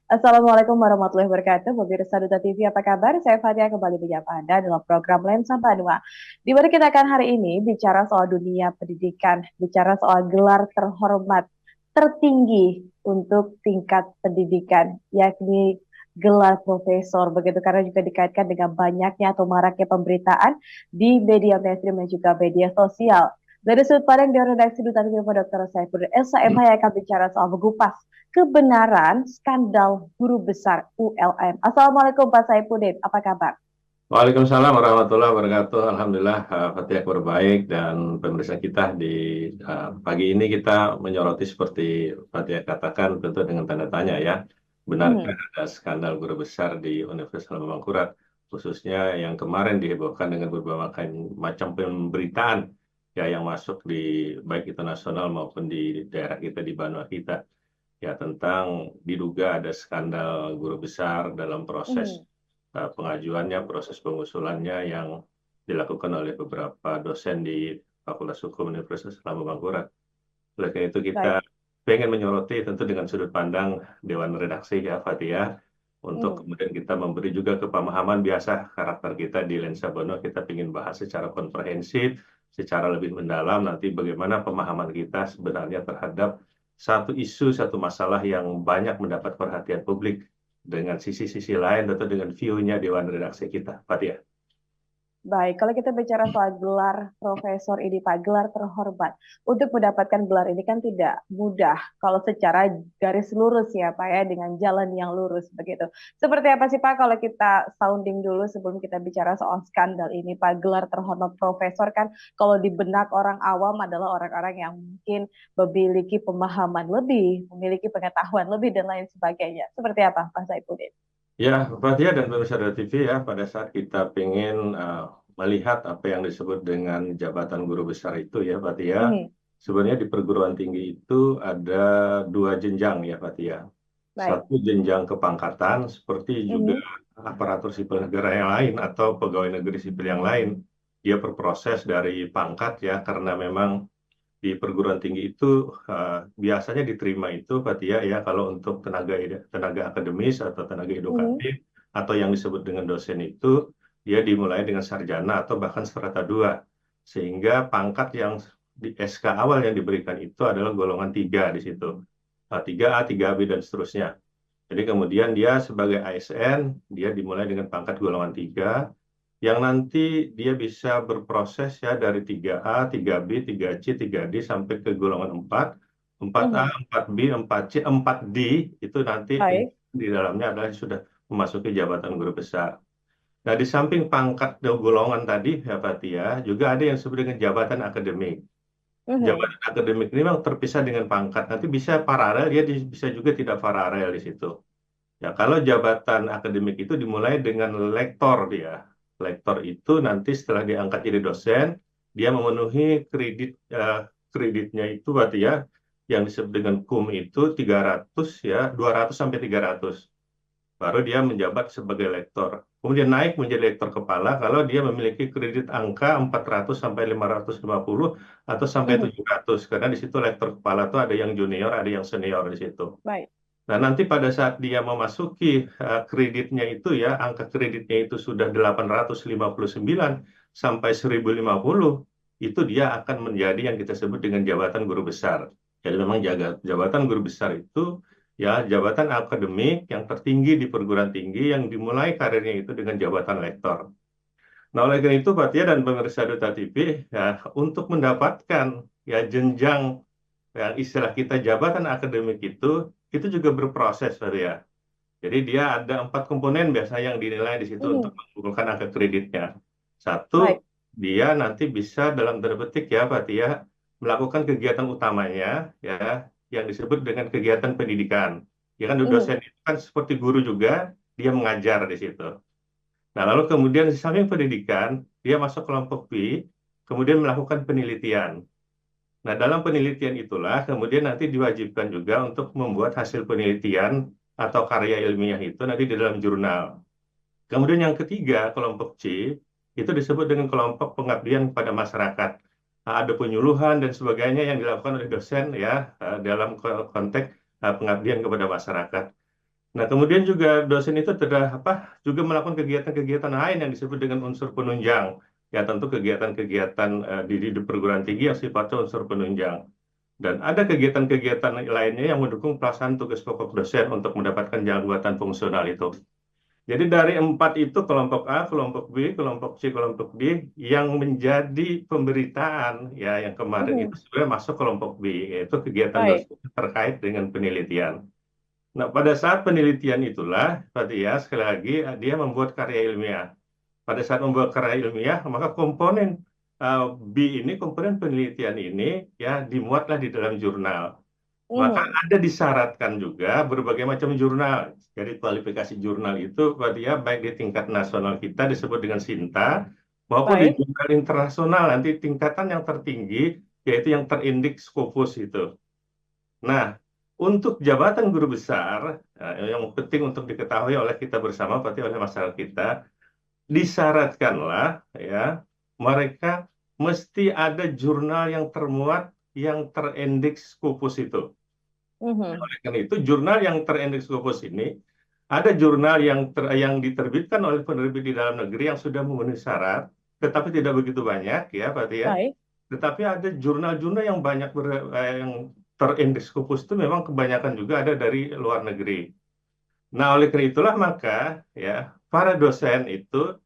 Assalamualaikum warahmatullahi wabarakatuh. Pemirsa Duta TV, apa kabar? Saya Fatia kembali menyapa Anda dalam program Lensa Banua. Di mana kita akan hari ini bicara soal dunia pendidikan, bicara soal gelar terhormat tertinggi untuk tingkat pendidikan, yakni gelar profesor. Begitu karena juga dikaitkan dengan banyaknya atau maraknya pemberitaan di media mainstream dan juga media sosial. Dari sudut pandang di redaksi Duta TV Dr. Saiful Elsa MH yang akan bicara soal mengupas kebenaran skandal guru besar ULM. Assalamualaikum Pak Saifuddin, apa kabar? Waalaikumsalam warahmatullahi wabarakatuh. Alhamdulillah, Fatia kabar baik dan pemirsa kita di pagi ini kita menyoroti seperti Fatia katakan tentu dengan tanda tanya ya. Benarkah Hmm, ada skandal guru besar di Universitas Lambangkurat, khususnya yang kemarin dihebohkan dengan berbagai macam pemberitaan ya yang masuk di baik itu nasional maupun di daerah kita di Banua kita ya tentang diduga ada skandal guru besar dalam proses hmm, pengajuannya, proses pengusulannya yang dilakukan oleh beberapa dosen di Fakultas Hukum Universitas Lambangkurat. Oleh karena itu kita baik. pengen menyoroti tentu dengan sudut pandang Dewan Redaksi ya Fatia, untuk Hmm, kemudian kita memberi juga kepemahaman biasa karakter kita di Lensa Bono, kita ingin bahas secara komprehensif, secara lebih mendalam nanti bagaimana pemahaman kita sebenarnya terhadap satu isu, satu masalah yang banyak mendapat perhatian publik dengan sisi-sisi lain tentu dengan view-nya Dewan Redaksi kita. Fatia. baik, kalau kita bicara soal gelar profesor ini Pak, gelar terhormat. Untuk mendapatkan gelar ini kan tidak mudah kalau secara garis lurus ya Pak ya, dengan jalan yang lurus begitu. Seperti apa sih Pak kalau kita sounding dulu sebelum kita bicara soal skandal ini Pak, gelar terhormat profesor kan kalau di benak orang awam adalah orang-orang yang mungkin memiliki pemahaman lebih, memiliki pengetahuan lebih dan lain sebagainya. Seperti apa Pak Saifuddin? Ya, Fatia dan pemirsa Dari TV ya, pada saat kita pengen melihat apa yang disebut dengan jabatan guru besar itu ya, Fatia, Hmm, sebenarnya di perguruan tinggi itu ada dua jenjang ya, Fatia. baik. Satu jenjang kepangkatan, seperti juga Mhm, aparatur sipil negara yang lain atau pegawai negeri sipil yang lain. Dia berproses dari pangkat ya, karena memang di perguruan tinggi itu biasanya diterima itu Fatia ya kalau untuk tenaga tenaga akademis atau tenaga mhm, edukatif atau yang disebut dengan dosen itu dia dimulai dengan sarjana atau bahkan strata 2 sehingga pangkat yang di SK awal yang diberikan itu adalah golongan 3 di situ. 3A, 3B dan seterusnya. Jadi kemudian dia sebagai ASN dia dimulai dengan pangkat golongan 3 yang nanti dia bisa berproses ya dari 3A, 3B, 3C, 3D sampai ke golongan 4, 4A, mhm. 4B, 4C, 4D itu nanti Baik. di dalamnya adalah sudah memasuki jabatan guru besar. Nah, di samping pangkat dan golongan tadi ya Pak Tia, juga ada yang disebut dengan jabatan akademik. Mhm, Jabatan akademik ini memang terpisah dengan pangkat. Nanti bisa paralel, dia bisa juga tidak paralel di situ. Ya, kalau jabatan akademik itu dimulai dengan lektor dia. Lektor itu nanti setelah diangkat jadi dosen, dia memenuhi kreditnya itu berarti ya, yang disebut dengan KUM itu 300 ya, 200 sampai 300. Baru dia menjabat sebagai lektor. Kemudian naik menjadi lektor kepala kalau dia memiliki kredit angka 400 sampai 550 atau sampai mhm. 700. Karena di situ lektor kepala itu ada yang junior, ada yang senior di situ. Baik. Nah, nanti pada saat dia memasuki kreditnya itu ya, angka kreditnya itu sudah 859 sampai 1050, itu dia akan menjadi yang kita sebut dengan jabatan guru besar. Jadi memang jabatan guru besar itu ya jabatan akademik yang tertinggi di perguruan tinggi yang dimulai karirnya itu dengan jabatan lektor. Nah, oleh karena itu, Pak Tia dan pemirsa Duta TV, ya, untuk mendapatkan ya jenjang yang istilah kita jabatan akademik itu juga berproses, Pak Tia. Jadi dia ada 4 komponen biasanya yang dinilai di situ untuk Mhm, mengumpulkan angka kreditnya. Satu, baik. dia nanti bisa dalam tanda petik ya, Pak Tia, melakukan kegiatan utamanya ya yang disebut dengan kegiatan pendidikan. Ya kan Mhm, dosen itu kan seperti guru juga, dia mengajar di situ. Nah, lalu kemudian di samping pendidikan, dia masuk kelompok B, kemudian melakukan penelitian. Nah, dalam penelitian itulah kemudian nanti diwajibkan juga untuk membuat hasil penelitian atau karya ilmiah itu nanti di dalam jurnal. Kemudian yang ketiga, kelompok C, itu disebut dengan kelompok pengabdian kepada masyarakat. Nah, ada penyuluhan dan sebagainya yang dilakukan oleh dosen ya dalam konteks pengabdian kepada masyarakat. Nah, kemudian juga dosen itu juga melakukan kegiatan-kegiatan lain yang disebut dengan unsur penunjang. Ya, tentu kegiatan-kegiatan di perguruan tinggi yang sifatnya unsur penunjang. Dan ada kegiatan-kegiatan lainnya yang mendukung pelaksanaan tugas pokok dosen untuk mendapatkan jabatan fungsional itu. Jadi dari 4 itu kelompok A, kelompok B, kelompok C, kelompok D yang menjadi pemberitaan ya yang kemarin itu Mhm. sebenarnya masuk kelompok B, yaitu kegiatan Baik. dosen terkait dengan penelitian. Nah, pada saat penelitian itulah, tadi ya, sekali lagi dia membuat karya ilmiah. Pada saat membuat karya ilmiah, maka komponen uh, B ini, komponen penelitian ini, ya dimuatlah di dalam jurnal. Maka Mhm. ada disyaratkan juga berbagai macam jurnal. Jadi kualifikasi jurnal itu, Pak Dia, baik di tingkat nasional kita disebut dengan SINTA, maupun di Baik. jurnal internasional nanti tingkatan yang tertinggi, yaitu yang terindeks Scopus itu. Nah, untuk jabatan guru besar, yang penting untuk diketahui oleh kita bersama, berarti oleh masyarakat kita, disyaratkanlah ya mereka mesti ada jurnal yang termuat yang terindeks Scopus itu. Mhm. Oleh karena itu, jurnal yang terindeks Scopus ini ada jurnal yang diterbitkan oleh penerbit di dalam negeri yang sudah memenuhi syarat, tetapi tidak begitu banyak ya, Pak Tia. Baik. Tetapi ada jurnal-jurnal yang yang terindeks Scopus itu memang kebanyakan juga ada dari luar negeri. Nah, oleh karena itulah maka ya para dosen itu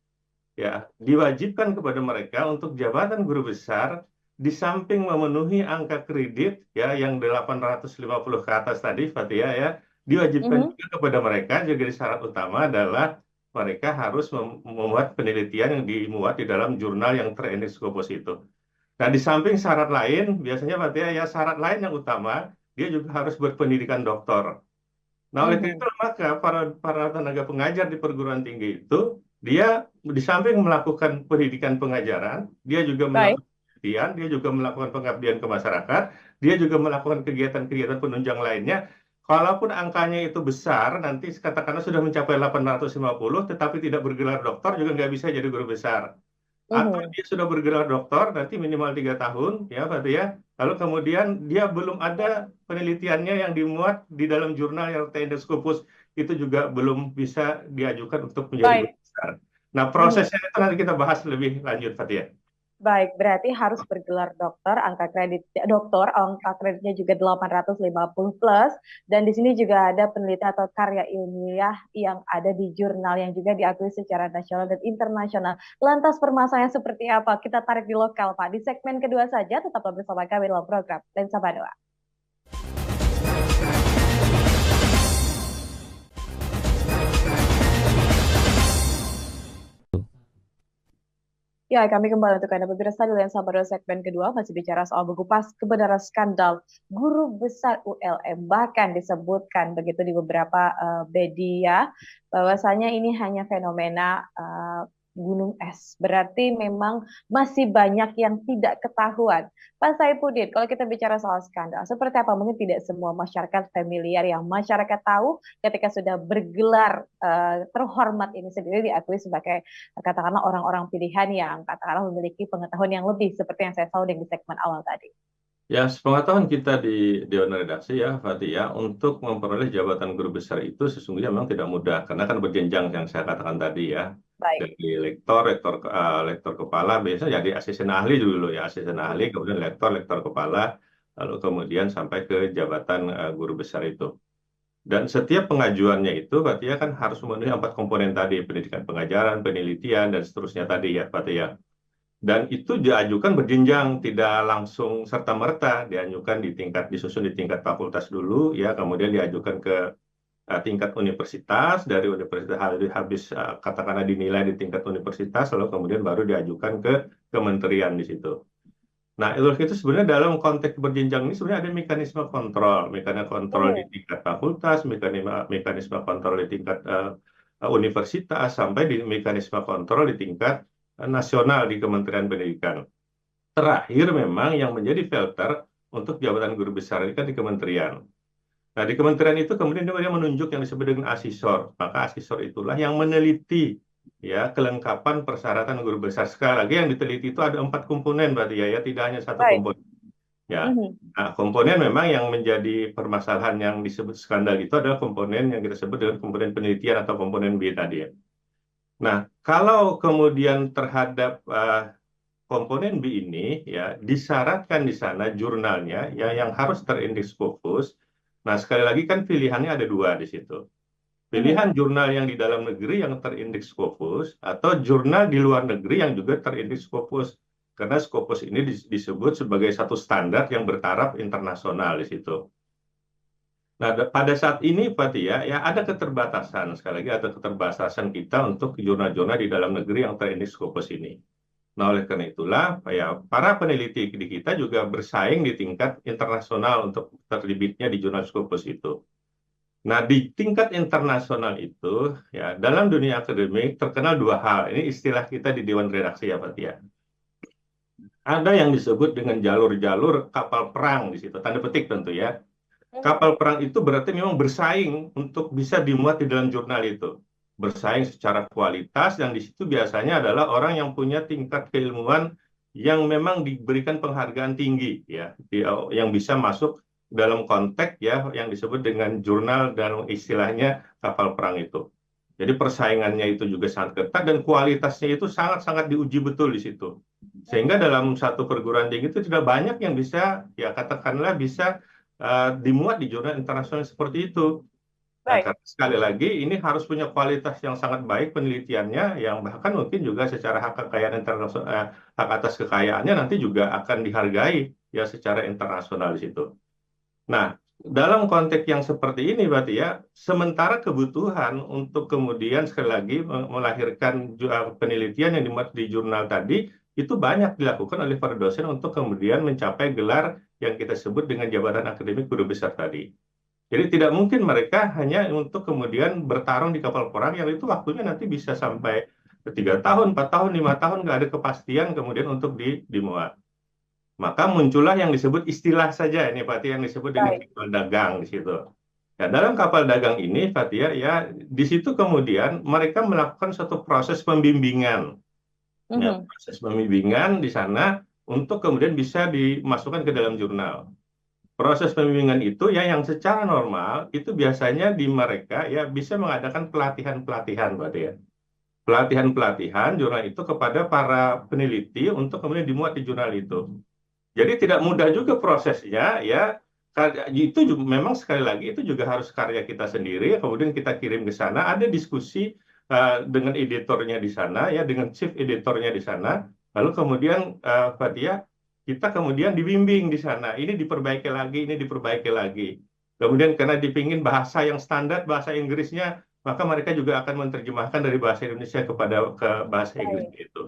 ya diwajibkan kepada mereka untuk jabatan guru besar di samping memenuhi angka kredit ya yang 850 ke atas tadi Fatia ya diwajibkan Mhm. juga kepada mereka jadi syarat utama adalah mereka harus membuat penelitian yang dimuat di dalam jurnal yang terindeks Scopus itu. Nah, di samping syarat lain, biasanya Fatia ya syarat lain yang utama, dia juga harus berpendidikan doktor. Nah, oleh karena Mhm. itu maka para tenaga pengajar di perguruan tinggi itu dia di samping melakukan pendidikan pengajaran, dia juga Baik. melakukan penelitian, dia juga melakukan pengabdian ke masyarakat, dia juga melakukan kegiatan-kegiatan penunjang lainnya. Kalaupun angkanya itu besar, nanti katakanlah sudah mencapai 850, tetapi tidak bergelar doktor juga nggak bisa jadi guru besar. Atau Mhm. dia sudah bergelar doktor, nanti minimal 3 tahun, ya Pak ya. Lalu kemudian dia belum ada penelitiannya yang dimuat di dalam jurnal yang terindeks Scopus, itu juga belum bisa diajukan untuk menjadi guru Baik. besar. Nah, Mhm. prosesnya itu nanti kita bahas lebih lanjut, Pak ya. Baik, berarti harus bergelar dokter, angka kredit doktor, angka kreditnya juga 850 plus, dan di sini juga ada penelitian atau karya ilmiah yang ada di jurnal yang juga diakui secara nasional dan internasional. Lantas permasalahan seperti apa? Kita tarik di lokal, Pak. Di segmen kedua saja, tetaplah bersama kami dalam program Lensa Banua. Ya, kami kembali untuk Anda pemirsa di Lensa pada segmen kedua masih bicara soal mengupas kebenaran skandal guru besar ULM. Bahkan disebutkan begitu di beberapa media bahwasanya ini hanya fenomena gunung es. Berarti memang masih banyak yang tidak ketahuan. Pak Saipudin, kalau kita bicara soal skandal, seperti apa? Mungkin tidak semua masyarakat familiar yang masyarakat tahu ketika sudah bergelar terhormat ini sendiri diakui sebagai katakanlah orang-orang pilihan yang katakanlah memiliki pengetahuan yang lebih seperti yang saya tahu di segmen awal tadi. Ya, sepengetahuan kita di Dewan Redaksi ya, Fatih ya, untuk memperoleh jabatan guru besar itu sesungguhnya memang tidak mudah, karena kan berjenjang yang saya katakan tadi ya. Baik. Dari lektor kepala, biasanya jadi asisten ahli dulu ya, asisten ahli, kemudian lektor kepala, lalu kemudian sampai ke jabatan guru besar itu. Dan setiap pengajuannya itu, Fatih ya, kan harus memenuhi 4 komponen tadi, pendidikan pengajaran, penelitian, dan seterusnya tadi ya, Fatih ya. Dan itu diajukan berjenjang, tidak langsung serta-merta, disusun di tingkat fakultas dulu, ya, kemudian diajukan ke tingkat universitas, dari universitas habis katakanlah dinilai di tingkat universitas, lalu kemudian baru diajukan ke kementerian di situ. Nah, itu sebenarnya dalam konteks berjenjang ini sebenarnya ada mekanisme kontrol di Hmm. tingkat fakultas, mekanisme kontrol di tingkat universitas, sampai di mekanisme kontrol di tingkat nasional di Kementerian Pendidikan. Terakhir memang yang menjadi filter untuk jabatan guru besar ini kan di kementerian. Nah, di kementerian itu kemudian dia menunjuk yang disebut dengan asesor. Maka asesor itulah yang meneliti ya kelengkapan persyaratan guru besar. Sekali lagi yang diteliti itu ada 4 komponen berarti ya, tidak hanya satu Baik. komponen. ya. Mhm. Nah, komponen memang yang menjadi permasalahan yang disebut skandal itu adalah komponen yang kita sebut dengan komponen penelitian atau komponen B tadi ya. Nah, kalau kemudian terhadap komponen B ini ya disyaratkan di sana jurnalnya ya yang harus terindeks Scopus. Nah, sekali lagi kan pilihannya ada dua di situ. Mhm. Pilihan jurnal yang di dalam negeri yang terindeks Scopus atau jurnal di luar negeri yang juga terindeks Scopus. Karena Scopus ini disebut sebagai satu standar yang bertaraf internasional di situ. Nah, pada saat ini, Pak Tia, ya ada keterbatasan, sekali lagi ada keterbatasan kita untuk jurnal-jurnal di dalam negeri yang terindeks Scopus ini. Nah, oleh karena itulah, ya, para peneliti di kita juga bersaing di tingkat internasional untuk terbitnya di jurnal Scopus itu. Nah, di tingkat internasional itu, ya, dalam dunia akademik terkenal dua hal. Ini istilah kita di Dewan Redaksi ya, Pak Tia. Ada yang disebut dengan jalur-jalur kapal perang di situ, tanda petik tentu ya. Mhm. Kapal perang itu berarti memang bersaing untuk bisa dimuat di dalam jurnal itu. Bersaing secara kualitas dan di situ biasanya adalah orang yang punya tingkat keilmuan yang memang diberikan penghargaan tinggi ya, yang bisa masuk dalam konteks ya yang disebut dengan jurnal dan istilahnya kapal perang itu. Jadi persaingannya itu juga sangat ketat dan kualitasnya itu sangat-sangat diuji betul di situ. Sehingga Mhm. dalam satu perguruan tinggi itu tidak banyak yang bisa ya katakanlah bisa dimuat di jurnal internasional seperti itu. Nah, Baik. karena sekali lagi ini harus punya kualitas yang sangat baik penelitiannya, yang bahkan mungkin juga secara hak kekayaan internasional, hak atas kekayaannya nanti juga akan dihargai ya secara internasional di situ. Nah, dalam konteks yang seperti ini, berarti ya, sementara kebutuhan untuk kemudian sekali lagi melahirkan penelitian yang dimuat di jurnal tadi itu banyak dilakukan oleh para dosen untuk kemudian mencapai gelar yang kita sebut dengan jabatan akademik guru besar tadi. Jadi tidak mungkin mereka hanya untuk kemudian bertarung di kapal perang yang itu waktunya nanti bisa sampai 3 tahun, 4 tahun, 5 tahun nggak ada kepastian kemudian untuk dimuat. Maka muncullah yang disebut istilah saja ini Fatia yang disebut dengan Baik. kapal dagang di situ. Ya, dalam kapal dagang ini Fatia ya di situ kemudian mereka melakukan suatu proses pembimbingan. Ya, Mhm. proses pembimbingan di sana untuk kemudian bisa dimasukkan ke dalam jurnal. Proses pembimbingan itu ya yang secara normal itu biasanya di mereka ya bisa mengadakan pelatihan-pelatihan, Pak ya. Pelatihan-pelatihan jurnal itu kepada para peneliti untuk kemudian dimuat di jurnal itu. Jadi tidak mudah juga prosesnya ya. Itu juga, memang sekali lagi itu juga harus karya kita sendiri. Kemudian kita kirim ke sana. Ada diskusi dengan editornya di sana ya, dengan chief editornya di sana. Lalu kemudian Fatia kita kemudian dibimbing di sana. Ini diperbaiki lagi, ini diperbaiki lagi. Kemudian karena dipingin bahasa yang standar bahasa Inggrisnya, maka mereka juga akan menerjemahkan dari bahasa Indonesia ke bahasa Inggris Baik. itu.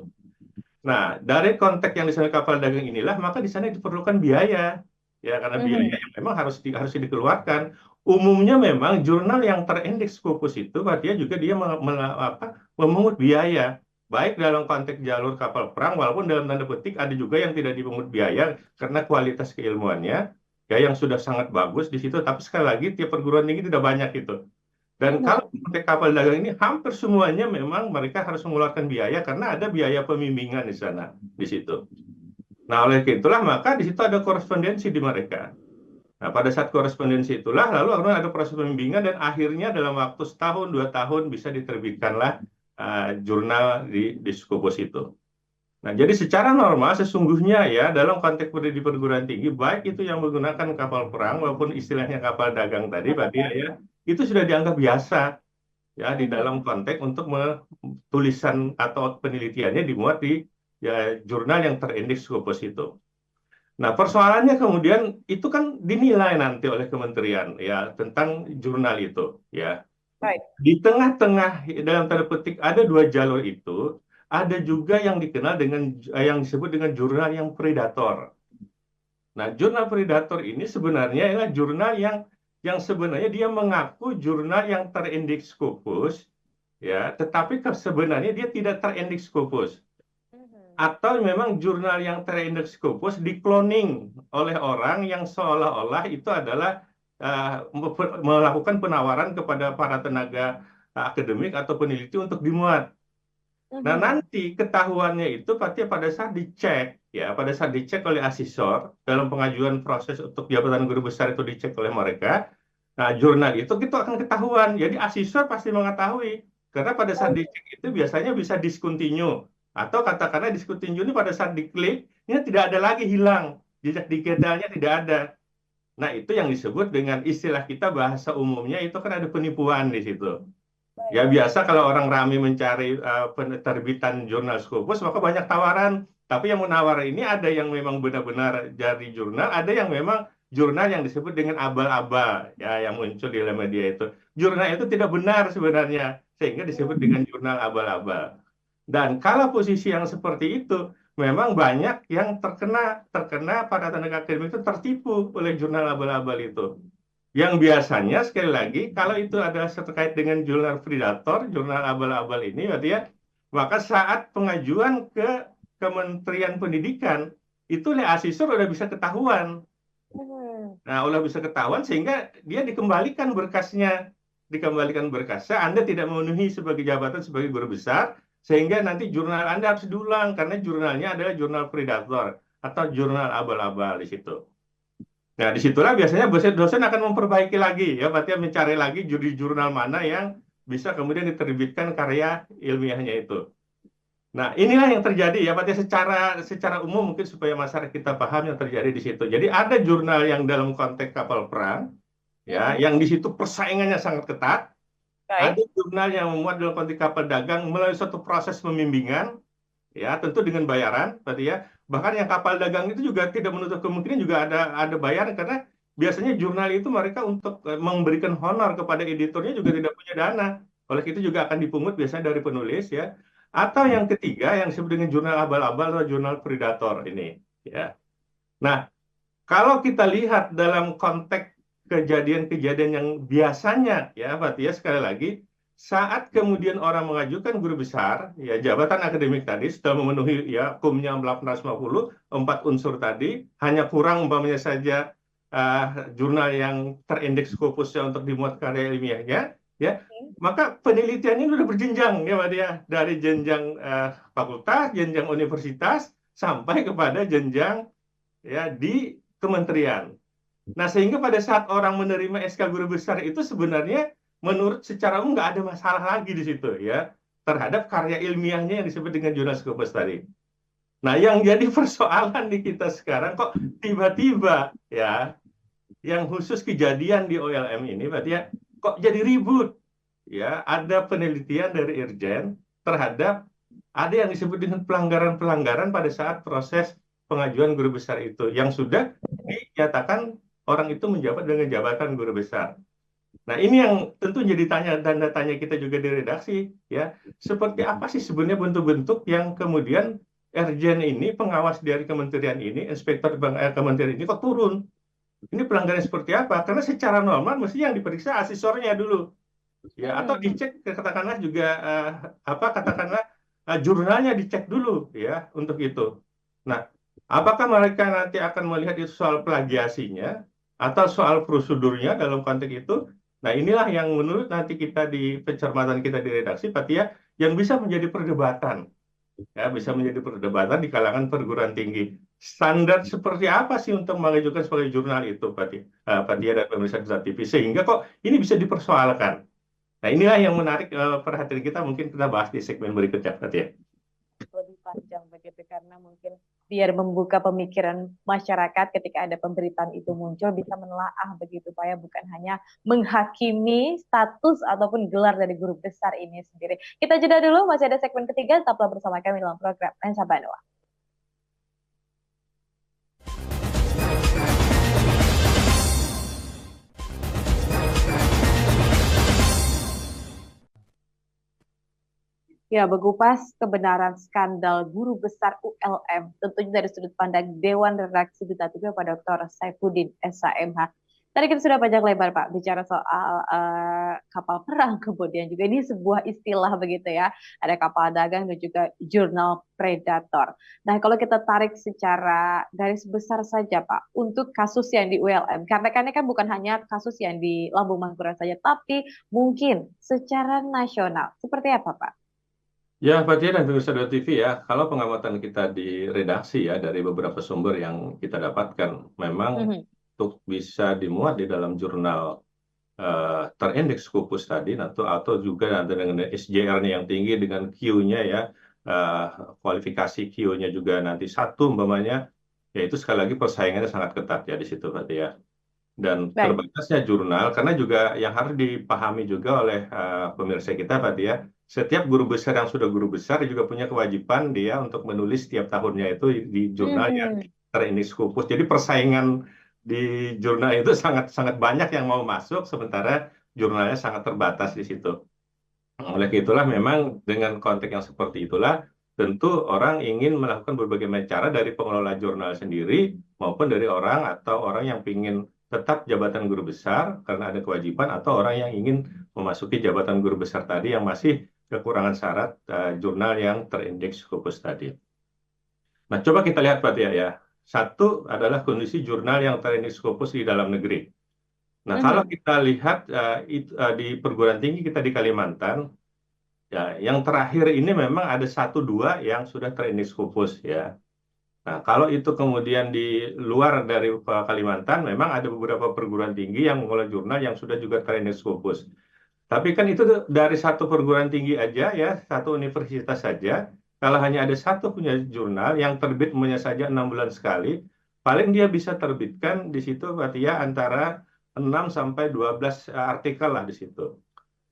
Nah, dari konteks yang di sana kapal dagang inilah, maka di sana diperlukan biaya. Ya, karena biaya Mhm. yang memang harus dikeluarkan. Umumnya memang jurnal yang terindeks Scopus itu, artinya juga dia memungut biaya. Baik dalam konteks jalur kapal perang, walaupun dalam tanda petik ada juga yang tidak dipungut biaya karena kualitas keilmuannya, ya yang sudah sangat bagus di situ. Tapi sekali lagi, tiap perguruan tinggi tidak banyak itu. Dan kalau Mhm. pakai kapal dagang ini hampir semuanya memang mereka harus mengeluarkan biaya karena ada biaya pembimbingan di sana, di situ. Nah, oleh itulah maka di situ ada korespondensi di mereka. Nah, pada saat korespondensi itulah lalu ada proses pembimbingan dan akhirnya dalam waktu setahun 2 tahun bisa diterbitkanlah jurnal di Scopus itu. Nah, jadi secara normal sesungguhnya ya dalam konteks di perguruan tinggi baik itu yang menggunakan kapal perang maupun istilahnya kapal dagang tadi, Kapal berarti perang. ya itu sudah dianggap biasa ya di dalam Mhm. konteks untuk tulisan atau penelitiannya dimuat di ya, jurnal yang terindeks Scopus itu. Nah, persoalannya kemudian itu kan dinilai nanti oleh kementerian ya tentang jurnal itu ya. Baik. Di tengah-tengah dalam tanda petik ada dua jalur itu, ada juga yang dikenal dengan yang disebut dengan jurnal yang predator. Nah, jurnal predator ini sebenarnya adalah jurnal yang sebenarnya dia mengaku jurnal yang terindeks Scopus, ya, tetapi sebenarnya dia tidak terindeks Scopus. Mhm. Atau memang jurnal yang terindeks Scopus dikloning oleh orang yang seolah-olah itu adalah melakukan penawaran kepada para tenaga akademik atau peneliti untuk dimuat. Nah, Mhm. nanti ketahuannya itu pasti pada saat dicek, ya, pada saat dicek oleh asesor dalam pengajuan proses untuk jabatan guru besar itu dicek oleh mereka. Nah, jurnal itu akan ketahuan. Jadi asesor pasti mengetahui karena pada saat dicek itu biasanya bisa discontinue atau katakanlah discontinue ini pada saat diklik ini tidak ada lagi, hilang, jejak digitalnya tidak ada. Nah, itu yang disebut dengan istilah kita bahasa umumnya itu kan ada penipuan di situ. Ya Baik. biasa kalau orang ramai mencari penerbitan jurnal Scopus maka banyak tawaran. Tapi yang menawar ini ada yang memang benar-benar jadi jurnal, ada yang memang jurnal yang disebut dengan abal-abal ya yang muncul di dalam media itu. Jurnal itu tidak benar sebenarnya sehingga disebut dengan jurnal abal-abal. Dan kalau posisi yang seperti itu memang banyak yang terkena terkena para tenaga akademik itu tertipu oleh jurnal abal-abal itu. Yang biasanya sekali lagi kalau itu adalah terkait dengan jurnal predator, jurnal abal-abal ini, berarti ya, maka saat pengajuan ke Kementerian Pendidikan itu oleh asesor udah bisa ketahuan. Mhm. Nah, udah bisa ketahuan sehingga dia dikembalikan berkasnya. Anda tidak memenuhi sebagai jabatan sebagai guru besar, sehingga nanti jurnal Anda harus diulang karena jurnalnya adalah jurnal predator atau jurnal abal-abal di situ. Nah, disitulah biasanya dosen akan memperbaiki lagi, ya, berarti mencari lagi juri jurnal mana yang bisa kemudian diterbitkan karya ilmiahnya itu. Nah, inilah yang terjadi, ya, berarti secara secara umum mungkin supaya masyarakat kita paham yang terjadi di situ. Jadi ada jurnal yang dalam konteks kapal perang, ya, Mhm. yang di situ persaingannya sangat ketat. Ada Baik. jurnal yang memuat dalam konteks kapal dagang melalui suatu proses pembimbingan, ya tentu dengan bayaran berarti ya, bahkan yang kapal dagang itu juga tidak menutup kemungkinan juga ada bayaran karena biasanya jurnal itu mereka untuk memberikan honor kepada editornya juga tidak punya dana, oleh itu juga akan dipungut biasanya dari penulis, ya. Atau yang ketiga yang disebut dengan jurnal abal-abal atau jurnal predator ini, ya. Nah, kalau kita lihat dalam konteks kejadian-kejadian yang biasanya, ya, berarti ya sekali lagi, saat kemudian orang mengajukan guru besar, ya jabatan akademik tadi sudah memenuhi ya kumnya 850, 4 unsur tadi, hanya kurang umpamanya saja uh, jurnal yang terindeks Scopusnya untuk dimuat karya ilmiahnya, ya, maka penelitiannya sudah berjenjang, ya, Mbak Dia, dari jenjang fakultas, jenjang universitas, sampai kepada jenjang ya di kementerian. Nah, sehingga pada saat orang menerima SK guru besar itu sebenarnya menurut secara umum nggak ada masalah lagi di situ, ya, terhadap karya ilmiahnya yang disebut dengan jurnal Scopus tadi. Nah, yang jadi persoalan di kita sekarang kok tiba-tiba, ya, yang khusus kejadian di OLM ini berarti ya kok jadi ribut, ya, ada penelitian dari Irjen terhadap ada yang disebut dengan pelanggaran-pelanggaran pada saat proses pengajuan guru besar itu yang sudah dinyatakan orang itu menjabat dengan jabatan guru besar. Nah, ini yang tentu jadi tanda tanya kita juga di redaksi, ya. Seperti apa sih sebenarnya bentuk-bentuk yang kemudian Irjen ini, pengawas dari kementerian ini, inspektor kementerian ini kok turun? Ini pelanggaran seperti apa? Karena secara normal mesti yang diperiksa asesornya dulu, ya, atau Mhm. dicek katakanlah juga apa katakanlah jurnalnya dicek dulu, ya, untuk itu. Nah, apakah mereka nanti akan melihat itu soal plagiasinya atau soal prosedurnya dalam konteks itu? Nah, inilah yang menurut nanti kita di pencermatan kita di redaksi, Pak Tia, yang bisa menjadi perdebatan, ya, bisa menjadi perdebatan di kalangan perguruan tinggi. Standar seperti apa sih untuk mengajukan sebagai jurnal itu, Pak Tia dan pemirsa Gesa TV, sehingga kok ini bisa dipersoalkan. Nah, inilah yang menarik perhatian kita, mungkin kita bahas di segmen berikutnya, Pak Tia. Lebih panjang begitu karena mungkin biar membuka pemikiran masyarakat ketika ada pemberitaan itu muncul bisa menelaah begitu Pak ya, bukan hanya menghakimi status ataupun gelar dari guru besar ini sendiri. Kita jeda dulu, masih ada segmen ketiga, tetaplah bersama kami dalam program Lensa Banua. Ya, mengupas kebenaran skandal guru besar ULM, tentunya dari sudut pandang Dewan Redaksi Duta TV Pak Dr. Saifuddin SHMH. Tadi kita sudah panjang lebar Pak bicara soal kapal perang, kemudian juga ini sebuah istilah begitu ya. Ada kapal dagang dan juga jurnal predator. Nah, kalau kita tarik secara garis besar saja Pak, untuk kasus yang di ULM, karena kan bukan hanya kasus yang di Lambung Mangkurat saja, tapi mungkin secara nasional, seperti apa Pak? Ya, Pak Tia dan pemirsa Dua TV ya, kalau pengamatan kita di redaksi ya, dari beberapa sumber yang kita dapatkan, memang Mhm. untuk bisa dimuat di dalam jurnal terindeks Scopus tadi, atau juga nanti dengan SJR-nya yang tinggi, dengan Q-nya ya, eh, kualifikasi Q-nya juga nanti satu umpamanya, ya itu sekali lagi persaingannya sangat ketat ya di situ, Pak Tia. Dan Baik. terbatasnya jurnal, karena juga yang harus dipahami juga oleh pemirsa kita, Pak ya, setiap guru besar yang sudah guru besar juga punya kewajiban dia untuk menulis setiap tahunnya itu di jurnal yang Mhm. terindeks Scopus. Jadi persaingan di jurnal itu sangat sangat banyak yang mau masuk, sementara jurnalnya sangat terbatas di situ. Oleh itulah memang dengan konteks yang seperti itulah tentu orang ingin melakukan berbagai macam cara dari pengelola jurnal sendiri maupun dari orang atau orang yang ingin tetap jabatan guru besar karena ada kewajiban atau orang yang ingin memasuki jabatan guru besar tadi yang masih kekurangan syarat jurnal yang terindeks Scopus tadi. Nah, coba kita lihat Pak Tia ya. Satu adalah kondisi jurnal yang terindeks Scopus di dalam negeri. Nah, kalau Mhm. kita lihat di perguruan tinggi kita di Kalimantan, ya, yang terakhir ini memang ada satu dua yang sudah terindeks Scopus ya. Nah, kalau itu kemudian di luar dari Kalimantan, memang ada beberapa perguruan tinggi yang mengelola jurnal yang sudah juga terindeks Scopus. Tapi kan itu tuh dari satu perguruan tinggi aja ya, satu universitas saja. Kalau hanya ada satu punya jurnal yang terbit punya saja 6 bulan sekali, paling dia bisa terbitkan di situ berarti ya antara 6 sampai 12 artikel lah di situ.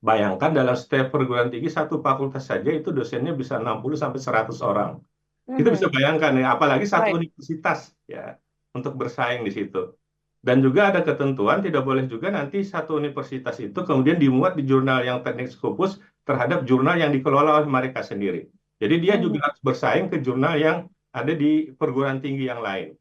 Bayangkan dalam setiap perguruan tinggi satu fakultas saja itu dosennya bisa 60 sampai 100 orang. Kita bisa Mhm. bayangkan ya, apalagi satu Baik. universitas ya untuk bersaing di situ. Dan juga ada ketentuan tidak boleh juga nanti satu universitas itu kemudian dimuat di jurnal yang teknik Scopus terhadap jurnal yang dikelola oleh mereka sendiri. Jadi dia juga Mhm. harus bersaing ke jurnal yang ada di perguruan tinggi yang lain.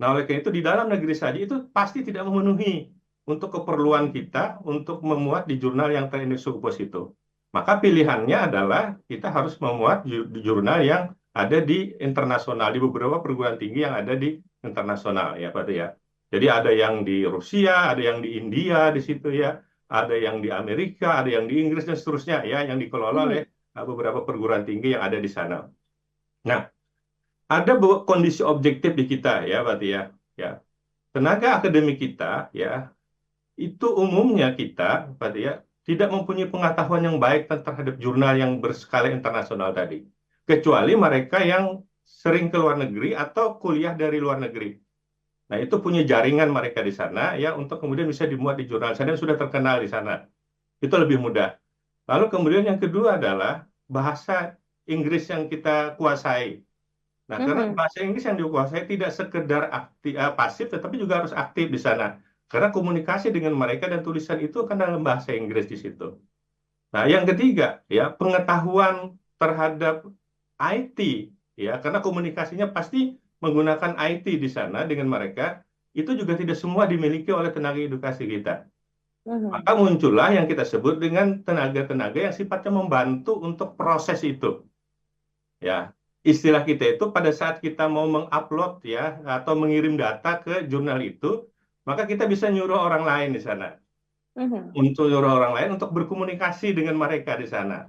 Nah, oleh karena itu di dalam negeri saja itu pasti tidak memenuhi untuk keperluan kita untuk memuat di jurnal yang terindeks Scopus itu. Maka pilihannya adalah kita harus memuat di jurnal yang ada di internasional, di beberapa perguruan tinggi yang ada di internasional ya Pak ya. Jadi ada yang di Rusia, ada yang di India di situ ya, ada yang di Amerika, ada yang di Inggris dan seterusnya ya yang dikelola oleh Mhm. beberapa perguruan tinggi yang ada di sana. Nah, ada kondisi objektif di kita ya, Pak ya. Ya, tenaga akademik kita ya itu umumnya kita, Pak ya, tidak mempunyai pengetahuan yang baik terhadap jurnal yang berskala internasional tadi, kecuali mereka yang sering ke luar negeri atau kuliah dari luar negeri. Nah, itu punya jaringan mereka di sana ya untuk kemudian bisa dimuat di jurnal sana yang sudah terkenal di sana. Itu lebih mudah. Lalu kemudian yang kedua adalah bahasa Inggris yang kita kuasai. Nah, karena Mhm. bahasa Inggris yang dikuasai tidak sekedar pasif, tetapi juga harus aktif di sana. Karena komunikasi dengan mereka dan tulisan itu kan dalam bahasa Inggris di situ. Nah, yang ketiga, ya pengetahuan terhadap IT, ya karena komunikasinya pasti menggunakan IT di sana dengan mereka, itu juga tidak semua dimiliki oleh tenaga edukasi kita. Mhm. Maka muncullah yang kita sebut dengan tenaga-tenaga yang sifatnya membantu untuk proses itu. Ya, istilah kita itu pada saat kita mau mengupload ya atau mengirim data ke jurnal itu, maka kita bisa nyuruh orang lain di sana Mhm. untuk nyuruh orang lain untuk berkomunikasi dengan mereka di sana.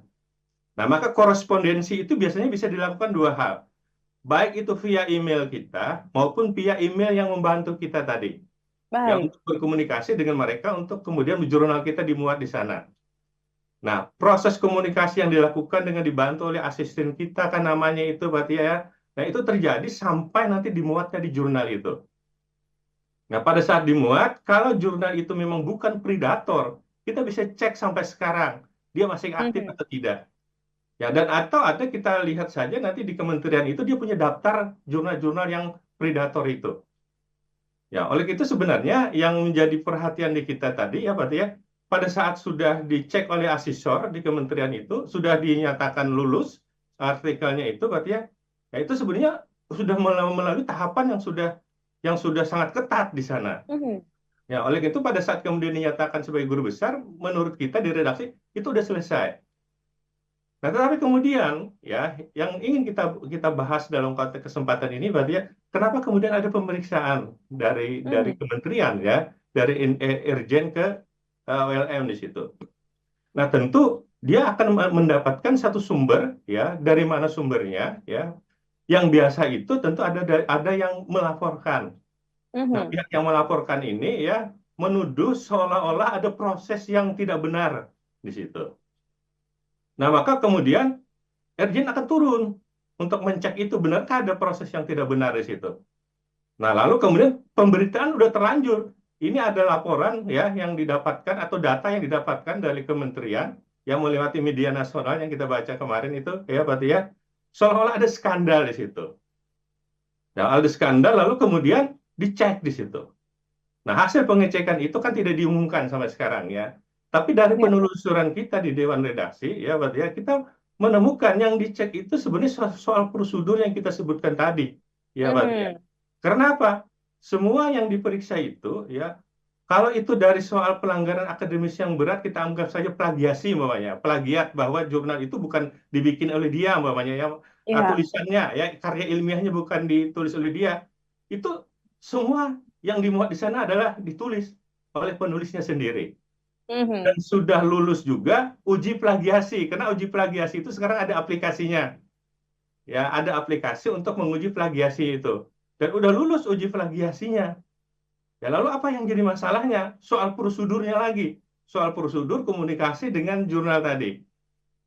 Nah, maka korespondensi itu biasanya bisa dilakukan dua hal, baik itu via email kita maupun via email yang membantu kita tadi, ya Baik. untuk berkomunikasi dengan mereka untuk kemudian jurnal kita dimuat di sana. Nah, proses komunikasi yang dilakukan dengan dibantu oleh asisten kita kan namanya itu berarti ya. Nah, itu terjadi sampai nanti dimuatnya di jurnal itu. Nah, pada saat dimuat, kalau jurnal itu memang bukan predator, kita bisa cek sampai sekarang dia masih aktif Mhm. atau tidak. Ya, dan atau ada kita lihat saja nanti di kementerian itu dia punya daftar jurnal-jurnal yang predator itu. Ya, oleh itu sebenarnya yang menjadi perhatian di kita tadi ya Pak ya, pada saat sudah dicek oleh asesor di kementerian itu, sudah dinyatakan lulus artikelnya itu Pak ya, ya itu sebenarnya sudah melalui tahapan yang sudah sangat ketat di sana. Mhm. Ya, oleh itu pada saat kemudian dinyatakan sebagai guru besar, menurut kita di redaksi itu sudah selesai. Nah, tetapi kemudian ya yang ingin kita kita bahas dalam konteks kesempatan ini berarti ya, kenapa kemudian ada pemeriksaan dari Mhm. kementerian ya, dari Irjen ke WLM di situ. Nah, tentu dia akan mendapatkan satu sumber, ya, dari mana sumbernya, ya. Yang biasa itu tentu ada yang melaporkan. Nah, Mhm. pihak yang melaporkan ini, ya, menuduh seolah-olah ada proses yang tidak benar di situ. Nah, maka kemudian Erjen akan turun untuk mencek itu benarkah ada proses yang tidak benar di situ. Nah, lalu kemudian pemberitaan udah terlanjur. Ini ada laporan, ya, yang didapatkan atau data yang didapatkan dari kementerian yang melewati media nasional yang kita baca kemarin itu, ya, berarti ya, seolah-olah ada skandal di situ. Nah, ada skandal lalu kemudian dicek di situ. Nah, hasil pengecekan itu kan tidak diumumkan sampai sekarang, ya. Tapi dari Ya. penelusuran kita di Dewan Redaksi, ya, berarti ya, kita menemukan yang dicek itu sebenarnya soal prosedur yang kita sebutkan tadi, ya, berarti ya. Mhm. Karena apa? Semua yang diperiksa itu, ya, kalau itu dari soal pelanggaran akademis yang berat, kita anggap saja plagiasi, umpamanya. Plagiat, bahwa jurnal itu bukan dibikin oleh dia, umpamanya, ya, Iya. tulisannya, ya, karya ilmiahnya bukan ditulis oleh dia. Itu semua yang dimuat di sana adalah ditulis oleh penulisnya sendiri. Dan Mhm. sudah lulus juga uji plagiasi, karena uji plagiasi itu sekarang ada aplikasinya. Ya, ada aplikasi untuk menguji plagiasi itu. Dan udah lulus uji plagiasinya. Ya, lalu apa yang jadi masalahnya? Soal prosedurnya lagi. Soal prosedur komunikasi dengan jurnal tadi.